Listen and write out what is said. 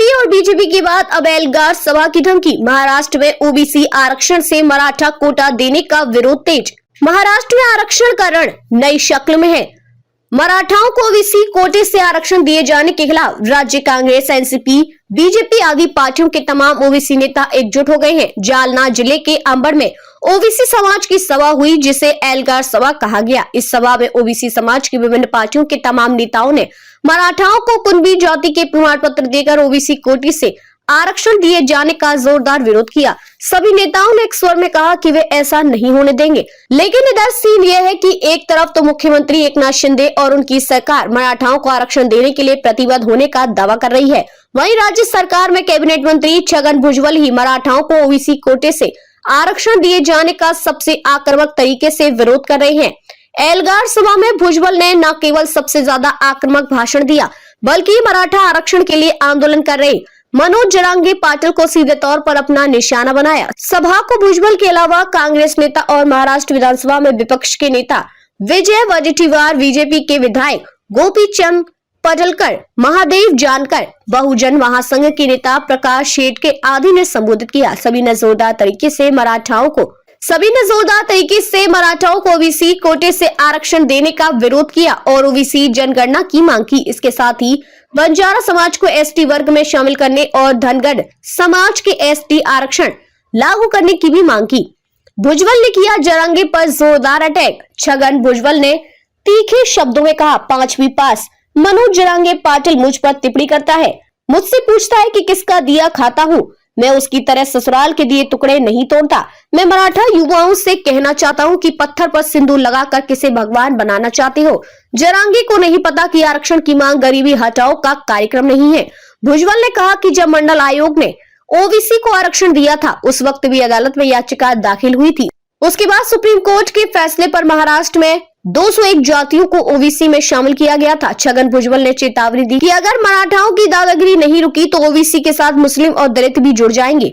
NCP और BJP के बाद अब एल्गार सभा की धमकी। महाराष्ट्र में ओबीसी आरक्षण से मराठा कोटा देने का विरोध तेज। महाराष्ट्र में आरक्षण का रण नई शक्ल में है। मराठाओं को ओबीसी कोटे से आरक्षण दिए जाने के खिलाफ राज्य कांग्रेस, एनसीपी, बीजेपी आदि पार्टियों के तमाम ओबीसी नेता एकजुट हो गए हैं। जालना जिले के अंबड़ में ओबीसी समाज की सभा हुई, जिसे एल्गार सभा कहा गया। इस सभा में ओबीसी समाज की विभिन्न पार्टियों के तमाम नेताओं ने मराठाओं को कुणबी जाति के प्रमाण पत्र देकर ओबीसी कोटे से आरक्षण दिए जाने का जोरदार विरोध किया। सभी नेताओं ने एक स्वर में कहा कि वे ऐसा नहीं होने देंगे। लेकिन इधर सीन यह है कि एक तरफ तो मुख्यमंत्री एकनाथ शिंदे और उनकी सरकार मराठाओं को आरक्षण देने के लिए प्रतिबद्ध होने का दावा कर रही है, वहीं राज्य सरकार में कैबिनेट मंत्री छगन भुजबल ही मराठाओं को ओबीसी कोटे से आरक्षण दिए जाने का सबसे आक्रामक तरीके से विरोध कर रहे हैं। एल्गार सभा में भुजबल ने न केवल सबसे ज्यादा आक्रामक भाषण दिया, बल्कि मराठा आरक्षण के लिए आंदोलन कर रहे मनोज जरांगे पाटिल को सीधे तौर पर अपना निशाना बनाया। सभा को भुजबल के अलावा कांग्रेस नेता और महाराष्ट्र विधानसभा में विपक्ष के नेता विजय वडेट्टीवार, बीजेपी के विधायक गोपीचंद पडलकर, महादेव जानकर, बहुजन महासंघ के नेता प्रकाश शेट्टे आदि ने संबोधित किया। सभी ने जोरदार तरीके से मराठाओं को ओबीसी कोटे से आरक्षण देने का विरोध किया और ओबीसी जनगणना की मांग की। इसके साथ ही बंजारा समाज को एसटी वर्ग में शामिल करने और धनगढ़ समाज के एसटी आरक्षण लागू करने की भी मांग की। भुजबल ने किया जरांगे पर जोरदार अटैक। छगन भुजबल ने तीखे शब्दों में कहा, 5वीं पास मनोज जरांगे पाटिल मुझ पर टिप्पणी करता है, मुझसे पूछता है कि किसका दिया खाता हूँ। मैं उसकी तरह ससुराल के दिए टुकड़े नहीं तोड़ता। मैं मराठा युवाओं से कहना चाहता हूँ कि पत्थर पर सिंदूर लगाकर किसे भगवान बनाना चाहते हो। जरांगे को नहीं पता कि आरक्षण की मांग गरीबी हटाओ का कार्यक्रम नहीं है। भुजबल ने कहा कि जब मंडल आयोग ने ओबीसी को आरक्षण दिया था, उस वक्त भी अदालत में याचिका दाखिल हुई थी। उसके बाद सुप्रीम कोर्ट के फैसले पर महाराष्ट्र में 201 जातियों को ओबीसी में शामिल किया गया था। छगन भुजबल ने चेतावनी दी कि अगर मराठाओं की दादागिरी नहीं रुकी तो ओबीसी के साथ मुस्लिम और दलित भी जुड़ जाएंगे।